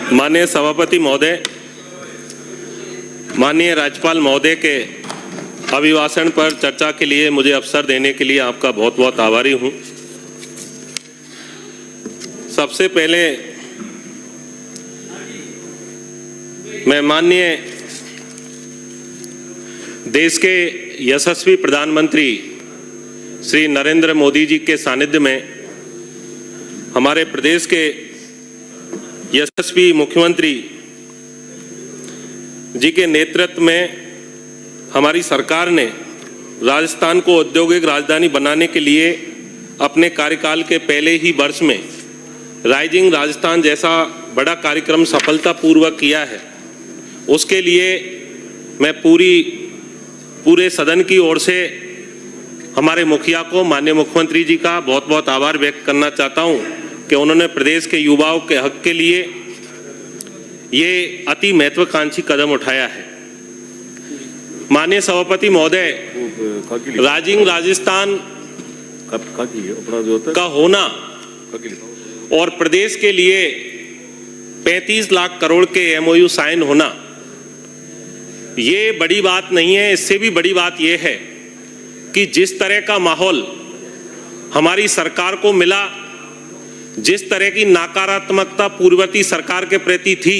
माननीय सभापति महोदय, माननीय राज्यपाल महोदय के अभिभाषण पर चर्चा के लिए मुझे अवसर देने के लिए आपका बहुत बहुत आभारी हूं। सबसे पहले मैं माननीय देश के यशस्वी प्रधानमंत्री श्री नरेंद्र मोदी जी के सानिध्य में हमारे प्रदेश के यशस्वी मुख्यमंत्री जी के नेतृत्व में हमारी सरकार ने राजस्थान को औद्योगिक राजधानी बनाने के लिए अपने कार्यकाल के पहले ही वर्ष में राइजिंग राजस्थान जैसा बड़ा कार्यक्रम सफलतापूर्वक किया है। उसके लिए मैं पूरे सदन की ओर से हमारे मुखिया को, माननीय मुख्यमंत्री जी का बहुत बहुत आभार व्यक्त करना चाहता हूं कि उन्होंने प्रदेश के युवाओं के हक के लिए ये अति महत्वाकांक्षी कदम उठाया है। माननीय सभापति महोदय, राइजिंग राजस्थान का होना और प्रदेश के लिए 35 लाख करोड़ के MOU साइन होना ये बड़ी बात नहीं है। इससे भी बड़ी बात यह है कि जिस तरह का माहौल हमारी सरकार को मिला, जिस तरह की नकारात्मकता पूर्ववर्ती सरकार के प्रति थी,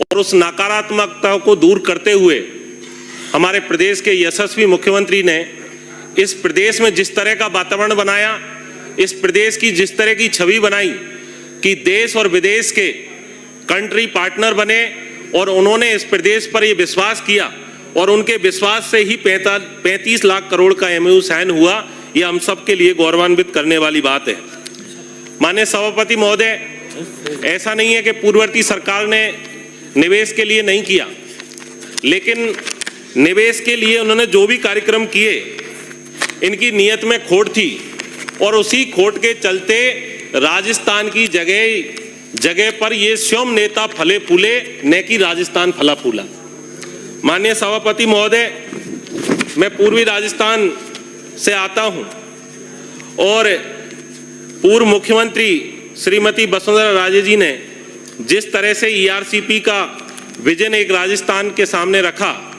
और उस नकारात्मकता को दूर करते हुए हमारे प्रदेश के यशस्वी मुख्यमंत्री ने इस प्रदेश में जिस तरह का वातावरण बनाया, इस प्रदेश की जिस तरह की छवि बनाई कि देश और विदेश के कंट्री पार्टनर बने, और उन्होंने इस प्रदेश पर यह विश्वास किया और उनके विश्वास से ही 35 लाख करोड़ का MOU साइन हुआ। यह हम सब के लिए गौरवान्वित करने वाली बात है। माननीय सभापति महोदय, ऐसा नहीं है कि पूर्ववर्ती सरकार ने निवेश के लिए नहीं किया, लेकिन निवेश के लिए उन्होंने जो भी कार्यक्रम किए, इनकी नीयत में खोट थी और उसी खोट के चलते राजस्थान की जगह जगह पर ये स्वयं नेता फले फूले, न कि राजस्थान फला फूला। माननीय सभापति महोदय, मैं पूर्वी राजस्थान से आता हूं और पूर्व मुख्यमंत्री श्रीमती वसुंधरा राजे जी ने जिस तरह से ERCP का विजन एक राजस्थान के सामने रखा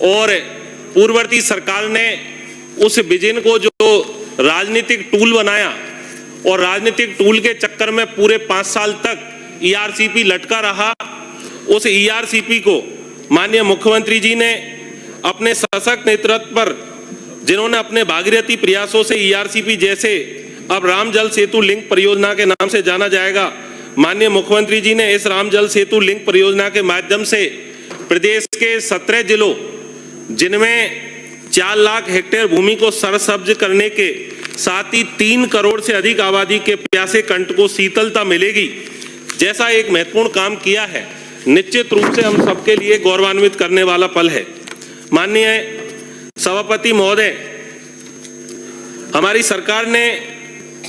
और पूर्ववर्ती सरकार ने उस विजन को जो राजनीतिक टूल बनाया, और राजनीतिक टूल के चक्कर में पूरे 5 साल तक ERCP लटका रहा। उस ERCP को माननीय मुख्यमंत्री जी ने अपने सशक्त नेतृत्व पर, जिन्होंने अपने भागीरथी प्रयासों से ERCP जैसे अब राम जल सेतु लिंक परियोजना के नाम से जाना जाएगा, माननीय मुख्यमंत्री जी ने इस राम जल सेतु लिंक परियोजना के माध्यम से प्रदेश के 17 जिलों, जिनमें 4 लाख हेक्टेयर भूमि को सरसब्ज करने के साथ ही 3 करोड़ से अधिक आबादी के प्यासे कंठ को शीतलता मिलेगी, जैसा एक महत्वपूर्ण काम किया है, निश्चित रूप से हम सबके लिए गौरवान्वित करने वाला पल है। माननीय सभापति महोदय, हमारी सरकार ने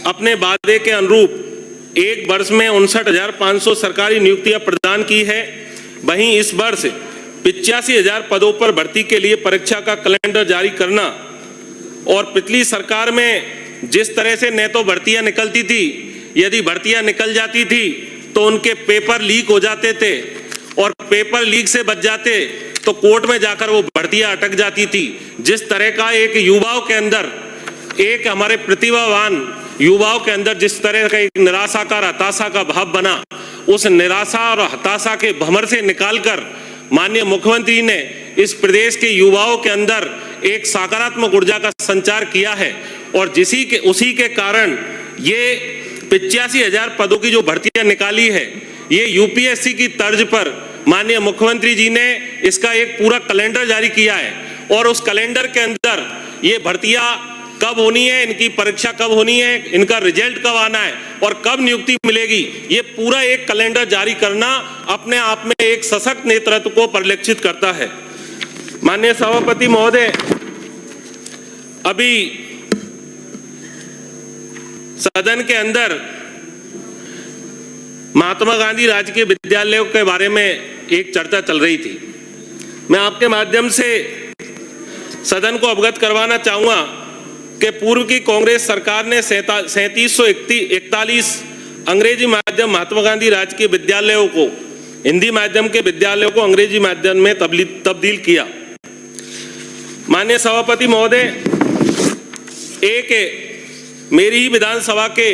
अपने वादे के अनुरूप एक वर्ष में 59,500 सरकारी नियुक्तियां प्रदान की है। वहीं इस वर्ष 85,000 पदों पर भर्ती के लिए परीक्षा का कैलेंडर जारी करना, और पिछली सरकार में जिस तरह से न तो भर्तियां निकलती थी, यदि भर्तियां निकल जाती थी तो उनके पेपर लीक हो जाते थे, और पेपर लीक से बच जाते तो कोर्ट में जाकर वो भर्तियां अटक जाती थी। जिस तरह का एक युवाओं के अंदर, एक हमारे प्रतिभावान युवाओं के अंदर जिस तरह का एक निराशा का, हताशा का भाव बना, उस निराशा और हताशा के भंवर से निकालकर माननीय मुख्यमंत्री ने इस प्रदेश के युवाओं के अंदर एक सकारात्मक ऊर्जा का संचार किया है, और उसी के कारण ये 85,000 पदों की जो भर्तियां निकाली है, ये UPSC की तर्ज पर माननीय मुख्यमंत्री जी ने इसका एक पूरा कैलेंडर जारी किया है, और उस कैलेंडर के अंदर ये भर्तियां कब होनी है, इनकी परीक्षा कब होनी है, इनका रिजल्ट कब आना है और कब नियुक्ति मिलेगी, ये पूरा एक कैलेंडर जारी करना अपने आप में एक सशक्त नेतृत्व को परिलक्षित करता है। माननीय सभापति महोदय, अभी सदन के अंदर महात्मा गांधी राजकीय विद्यालयों के बारे में एक चर्चा चल रही थी। मैं आपके माध्यम से सदन को अवगत करवाना चाहूंगा कि पूर्व की कांग्रेस सरकार ने 3741 अंग्रेजी माध्यम महात्मा गांधी राजकीय विद्यालयों को हिंदी माध्यम के विद्यालयों को अंग्रेजी माध्यम में तब्दील किया। माननीय सभापति महोदय, मेरी ही विधानसभा के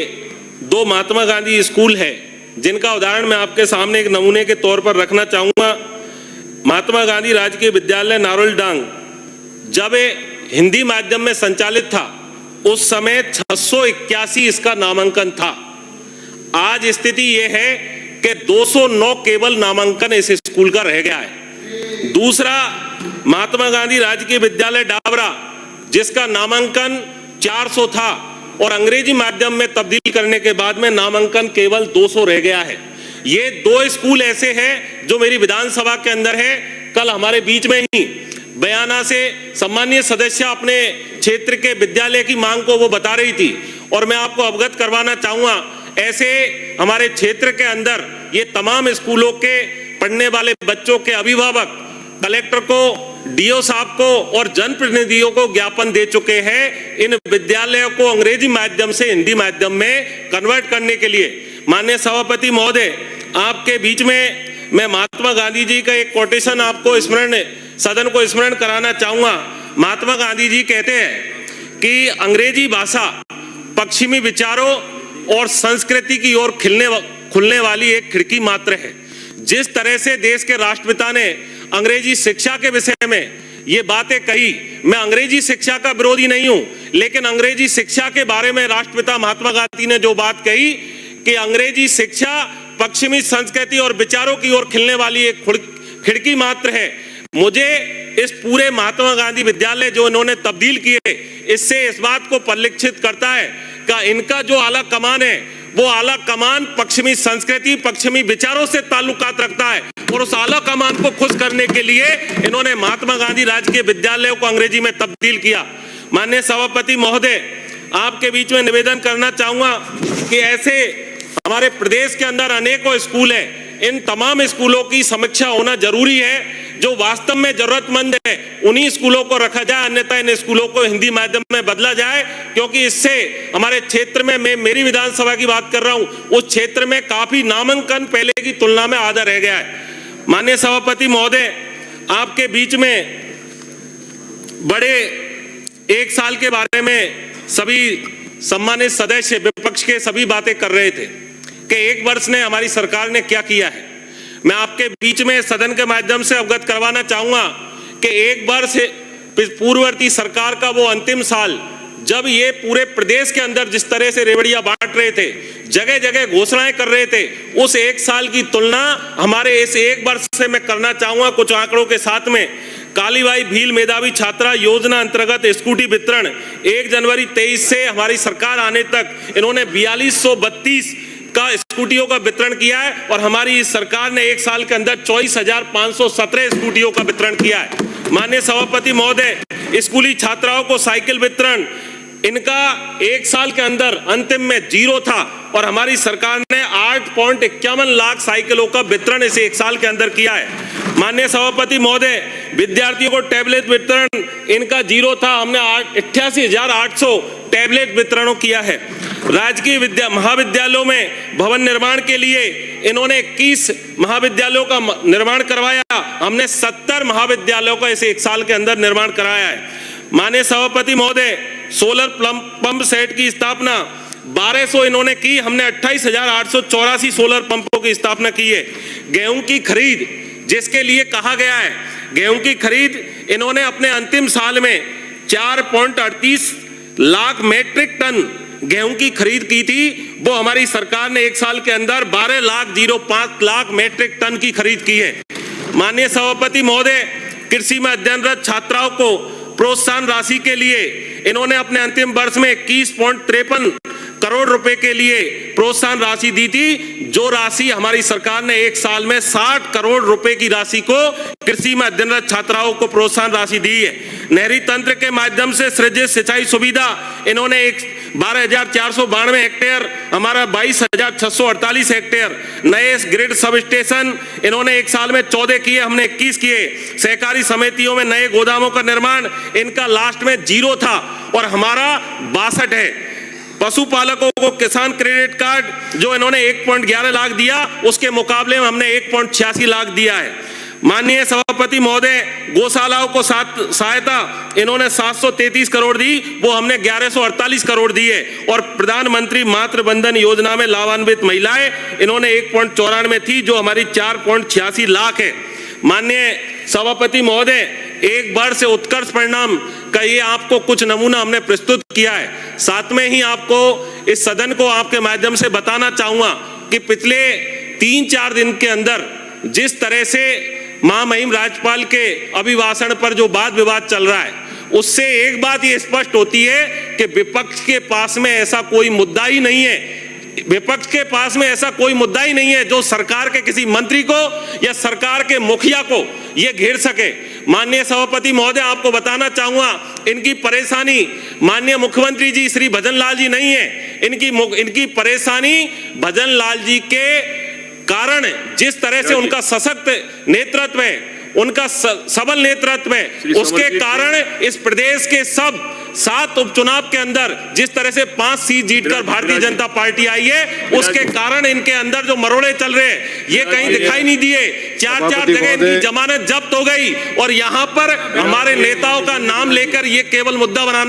2 महात्मा गांधी स्कूल है जिनका उदाहरण मैं आपके सामने एक नमूने के तौर पर रखना चाहूँगा। महात्मा गांधी राजकीय विद्यालय नारोलडांग जब हिंदी माध्यम में संचालित था उस समय 681 इसका नामांकन था। आज स्थिति यह है कि 209 केवल नामांकन इस स्कूल का रह गया है। दूसरा, महात्मा गांधी राजकीय विद्यालय डाबरा जिसका नामांकन 400 था और अंग्रेजी माध्यम में तब्दील करने के बाद में नामांकन केवल 200 रह गया है। ये 2 स्कूल ऐसे हैं जो मेरी विधानसभा के अंदर है। कल हमारे बीच में ही बयाना से सम्मानीय सदस्य अपने क्षेत्र के विद्यालय की मांग को वो बता रही थी और मैं आपको अवगत करवाना चाहूंगा, ऐसे हमारे क्षेत्र के अंदर ये तमाम स्कूलों के पढ़ने वाले बच्चों के अभिभावक कलेक्टर को, डीओ साहब को और जनप्रतिनिधियों को ज्ञापन दे चुके हैं इन विद्यालयों को अंग्रेजी माध्यम से हिंदी माध्यम में कन्वर्ट करने के लिए। माननीय सभापति महोदय, आपके बीच में मैं महात्मा गांधी जी का एक कोटेशन आपको सदन को स्मरण कराना चाहूंगा। महात्मा गांधी जी कहते हैं कि अंग्रेजी भाषा पश्चिमी विचारों और संस्कृति की ओर खुलने वाली एक खिड़की मात्र है। जिस तरह से देश के राष्ट्रपिता ने अंग्रेजी शिक्षा के विषय में ये बातें कही, मैं अंग्रेजी शिक्षा का विरोधी नहीं हूं, लेकिन अंग्रेजी शिक्षा के बारे में राष्ट्रपिता महात्मा गांधी ने जो बात कही कि अंग्रेजी शिक्षा पश्चिमी संस्कृति और विचारों की ओर खिलने वाली एक खिड़की मात्र है। मुझे इस पूरे महात्मा गांधी विद्यालय जो इन्होंने तब्दील किए, इससे इस बात को परिलक्षित करता है कि इनका जो आला कमान है वो आला कमान पश्चिमी संस्कृति, पश्चिमी विचारों से ताल्लुकात रखता है और उस आला कमान को खुश करने के लिए इन्होंने महात्मा गांधी राजकीय विद्यालयों को अंग्रेजी में तब्दील किया। माननीय सभापति महोदय, आपके बीच में निवेदन करना चाहूंगा कि ऐसे हमारे प्रदेश के अंदर अनेकों स्कूल हैं, इन तमाम स्कूलों की समीक्षा होना जरूरी है। जो वास्तव में जरूरतमंद है उन्हीं स्कूलों को रखा जाए, अन्यथा इन स्कूलों को हिंदी माध्यम में बदला जाए, क्योंकि इससे हमारे क्षेत्र में, मैं मेरी विधानसभा की बात कर रहा हूं, उस क्षेत्र में काफी नामांकन पहले की तुलना में आधा रह गया है। माननीय सभापति महोदय, आपके बीच में बड़े 1 साल के बारे में सभी सम्मानित सदस्य विपक्ष के सभी बातें कर रहे थे कि 1 वर्ष ने हमारी सरकार ने क्या किया है। मैं आपके बीच में सदन के माध्यम से अवगत करवाना चाहूंगा कि 1 वर्ष पूर्ववर्ती सरकार का वो अंतिम साल, जब ये पूरे प्रदेश के अंदर जिस तरह से रेवड़ियां बांट रहे थे, जगह जगह घोषणाएं कर रहे थे, उस 1 साल की तुलना हमारे इस 1 वर्ष से मैं करना चाहूंगा कुछ आंकड़ों के साथ में। कालीबाई भील मेधावी छात्रा योजना अंतर्गत स्कूटी वितरण 1 जनवरी 23 से हमारी सरकार आने तक इन्होंने 4232 का स्कूटियों का वितरण किया है और हमारी इस सरकार ने 1 साल के अंदर 24,517 स्कूटियों का वितरण किया है। माननीय सभापति महोदय, स्कूली छात्राओं को साइकिल वितरण इनका 1 साल के अंदर अंतिम में 0 था और हमारी सरकार ने 8.51 लाख साइकिलों का वितरण इस 1 साल के अंदर किया है। माननीय सभापति महोदय, विद्यार्थियों को टैबलेट वितरण इनका 0 था, हमने 88,800 टैबलेट वितरणों किया है। राजकीय महाविद्यालयों में भवन निर्माण के लिए इन्होंने 21 महाविद्यालयों का निर्माण करवाया, हमने 70 महाविद्यालयों का इस 1 साल के अंदर निर्माण कराया है। माननीय सभापति महोदय, सोलर पंप सेट की स्थापना 1200 इन्होंने की, हमने 28,884 सोलर पंपों की स्थापना की है। गेहूं की खरीद जिसके लिए कहा गया है, गेहूं की खरीद इन्होंने अपने अंतिम साल में 4.38 लाख मेट्रिक टन गेहूं की खरीद की थी, वो हमारी सरकार ने 1 साल के अंदर 12,05 लाख मेट्रिक टन की खरीद की है। माननीय सभापति महोदय, कृषि में अध्ययनरत छात्राओं को प्रोत्साहन राशि के लिए इन्होंने अपने अंतिम वर्ष में 21.53 करोड़ रुपए के लिए प्रोत्साहन राशि दी थी, जो राशि हमारी सरकार ने 1 साल में 60 करोड़ रुपए की राशि को कृषि में अध्ययनरत छात्राओं को प्रोत्साहन राशि दी है। नहरी तंत्र के माध्यम से सृजित सिंचाई सुविधा इन्होंने 12,492 हेक्टेयर, हमारा 22,648 हेक्टेयर। नए ग्रिड सब स्टेशन इन्होंने 1 साल में 14 किए, हमने 21 किए। सहकारी समितियों में नए गोदामों का निर्माण इनका लास्ट में 0 था और हमारा 62 है। पशुपालकों को किसान क्रेडिट कार्ड जो इन्होंने 1.11 लाख दिया, उसके मुकाबले में हमने 1.86 लाख दिया है। माननीय सभापति महोदय, गौशालाओं को सहायता इन्होंने 733 करोड़ दी, वो हमने 1148 करोड़ दिए। और प्रधानमंत्री मातृ बंधन योजना में लाभान्वित महिलाएं इन्होंने 1.94 थी, जो हमारी 4.86 लाख है। माननीय सभापति महोदय, एक बार से उत्कर्ष परिणाम का ये आपको कुछ नमूना हमने प्रस्तुत किया है। साथ में ही आपको इस सदन को आपके माध्यम से बताना चाहूंगा कि पिछले 3-4 दिन के अंदर जिस तरह से महामहिम राज्यपाल के अभिभाषण पर जो वाद विवाद चल रहा है, उससे एक बात ये स्पष्ट होती है कि विपक्ष के पास में ऐसा कोई मुद्दा ही नहीं है। विपक्ष के पास में ऐसा कोई मुद्दा ही नहीं है जो सरकार के किसी मंत्री को या सरकार के मुखिया को ये घेर सके। माननीय सभापति महोदय, आपको बताना चाहूंगा, इनकी परेशानी माननीय मुख्यमंत्री जी श्री भजन लाल जी नहीं है। इनकी परेशानी भजन लाल जी के कारण, जिस तरह से उनका सशक्त नेतृत्व है, उनका सबल नेतृत्व है, उसके कारण इस प्रदेश के सब 7 उपचुनाव के अंदर जिस तरह से 5 सीट जीतकर भारतीय जनता पार्टी आई है, उसके कारण इनके अंदर जो मरोड़े चल रहे हैं ये कहीं दिखाई नहीं दिए। 4-4 जगह इनकी जमानत जब्त हो गई और यहाँ पर हमारे नेताओं का नाम लेकर ये केवल मुद्दा बनाना